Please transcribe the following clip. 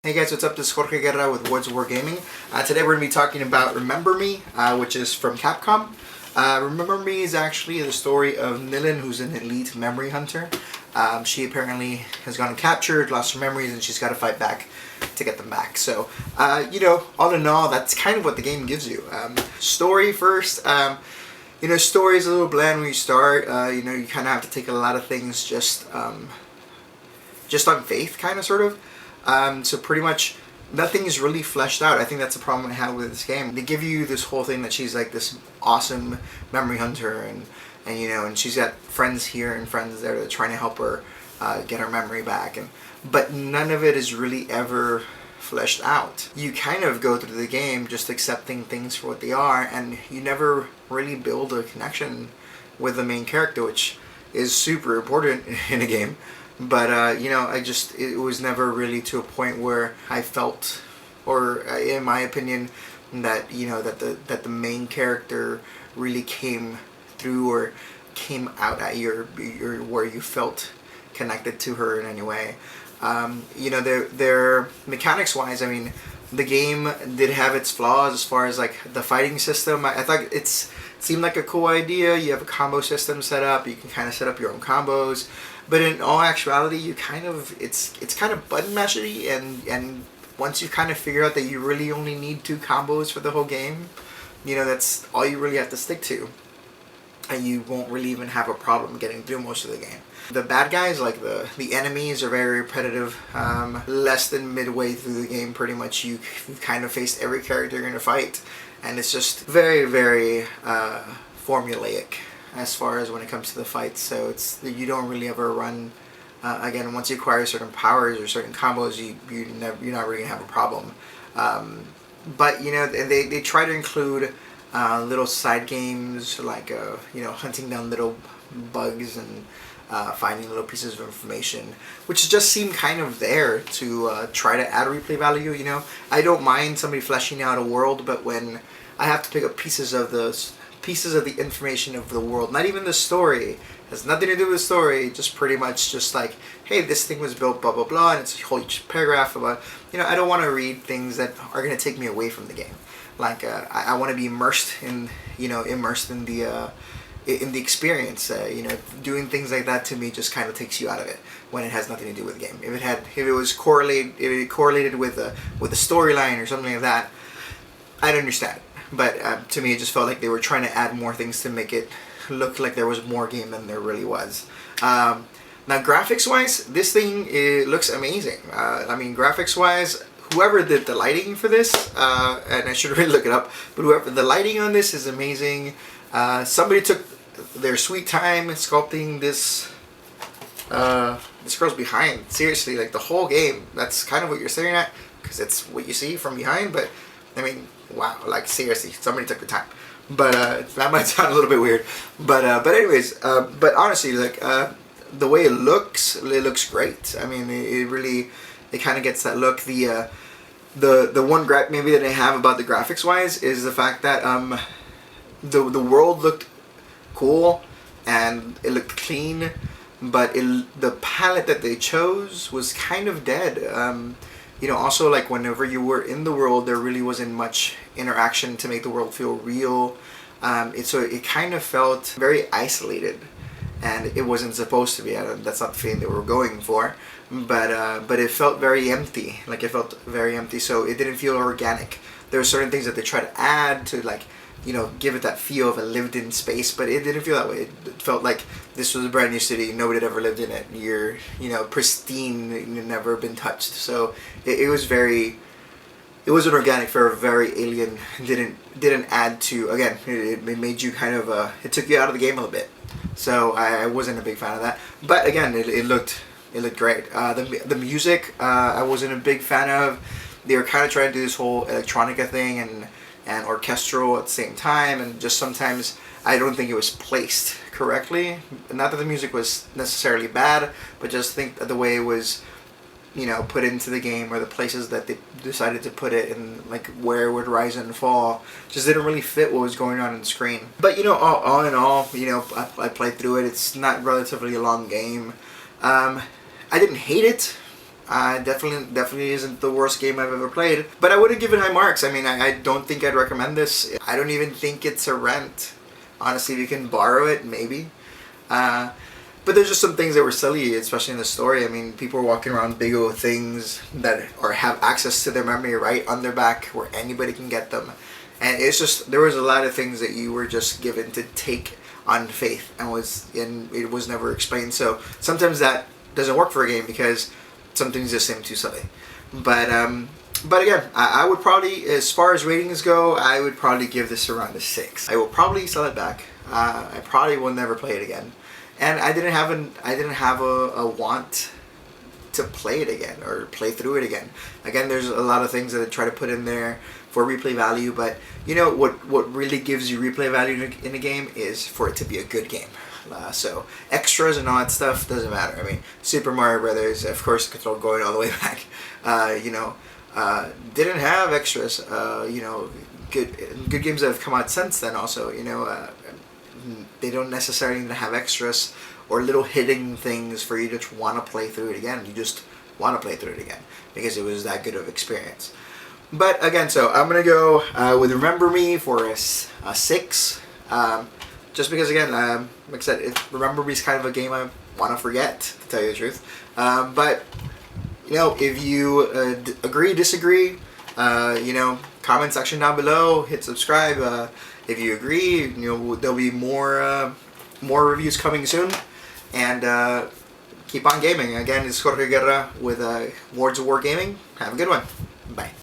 Hey guys, what's up? This is Jorge Guerra with Words of War Gaming. Today we're going to be talking about Remember Me, which is from Capcom. Remember Me is actually the story of Nilin, who's an elite memory hunter. She apparently has gotten captured, lost her memories, and she's got to fight back to get them back. So, all in all, that's kind of what the game gives you. Story first. Story is a little bland when you start. You kind of have to take a lot of things just on faith, kind of, sort of. So pretty much nothing is really fleshed out. I think that's the problem I have with this game. They give you this whole thing that she's like this awesome memory hunter and she's got friends here and friends there that are trying to help her get her memory back. But none of it is really ever fleshed out. You kind of go through the game just accepting things for what they are, and you never really build a connection with the main character, which is super important in a game. But, it was never really to a point where I felt, or in my opinion, that, that the main character really came through or came out at where you felt connected to her in any way. Their mechanics-wise, I mean, the game did have its flaws as far as, like, the fighting system. I thought it seemed like a cool idea. You have a combo system set up. You can kind of set up your own combos. But in all actuality, it's kind of button mashy, and once you kind of figure out that you really only need 2 combos for the whole game, that's all you really have to stick to, and you won't really even have a problem getting through most of the game. The bad guys, like the enemies, are very repetitive. Less than midway through the game, pretty much you've kind of faced every character you're gonna fight, and it's just very, very formulaic as far as when it comes to the fights. So you don't really ever run. Again, once you acquire certain powers or certain combos, you're not really gonna have a problem. But they try to include little side games like hunting down little bugs and finding little pieces of information, which just seem kind of there to try to add replay value. I don't mind somebody fleshing out a world, but when I have to pick up pieces of the information of the world, not even the story, has nothing to do with the story, just pretty much just like, hey, this thing was built blah blah blah, and it's a whole paragraph about, I don't want to read things that are going to take me away from the game. Like I want to be immersed in the experience. Doing things like that to me just kind of takes you out of it when it has nothing to do with the game. If it was correlated with the storyline or something like that, I'd understand. But to me, it just felt like they were trying to add more things to make it look like there was more game than there really was. Now, graphics-wise, this thing looks amazing. Graphics-wise, whoever did the lighting for this, and I should really look it up, but the lighting on this is amazing. Somebody took their sweet time sculpting this girl's behind. Seriously, like the whole game, that's kind of what you're staring at, because it's what you see from behind, but I mean, wow, like seriously, somebody took the time. But that might sound a little bit weird. But but honestly, like the way it looks great. I mean, it kind of gets that look. The one gripe maybe that I have about the graphics wise is the fact that the world looked cool and it looked clean, but the palette that they chose was kind of dead. Also, like, whenever you were in the world, there really wasn't much interaction to make the world feel real. So it kind of felt very isolated, and it wasn't supposed to be. That's not the feeling they were going for, but it felt very empty. Like, it felt very empty, so it didn't feel organic. There were certain things that they tried to add to, like, give it that feel of a lived-in space, but it didn't feel that way. It felt like this was a brand new city, nobody had ever lived in it. You're, pristine, never been touched. So it wasn't organic, for a very alien. Didn't add to, again, it made you kind of, it took you out of the game a little bit. So I wasn't a big fan of that. But again, it looked great. The music, I wasn't a big fan of. They were kind of trying to do this whole electronica thing and orchestral at the same time, and just sometimes I don't think it was placed correctly. Not that the music was necessarily bad, but just think that the way it was, put into the game, or the places that they decided to put it, and like where it would rise and fall, just didn't really fit what was going on the screen. But all in all, I played through it. It's not relatively a long game. I didn't hate it. Definitely isn't the worst game I've ever played, but I wouldn't give it high marks. I mean, I don't think I'd recommend this. I don't even think it's a rent. Honestly, if you can borrow it, maybe. But there's just some things that were silly, especially in the story. I mean, people were walking around big old things that or have access to their memory right on their back where anybody can get them. And it's just, there was a lot of things that you were just given to take on faith and it was never explained. So sometimes that doesn't work for a game because some things just seem too silly. But again, I would probably, as far as ratings go, I would probably give this around a 6. I will probably sell it back. I probably will never play it again. And I didn't have a want to play it again or play through it again. Again, there's a lot of things that I try to put in there for replay value, but you know what really gives you replay value in a game is for it to be a good game. So extras and all that stuff doesn't matter. I mean, Super Mario Brothers, of course, control going all the way back. Didn't have extras. Good games that have come out since then also. They don't necessarily need to have extras or little hidden things for you to want to play through it again. You just want to play through it again because it was that good of experience. But again, so I'm going to go with Remember Me for a 6. Just because, again, like I said, Remember Me is kind of a game I want to forget, to tell you the truth. But, if you agree, disagree, comment section down below, hit subscribe. If you agree, there'll be more reviews coming soon. And keep on gaming. Again, it's Jorge Guerra with Words of War Gaming. Have a good one. Bye.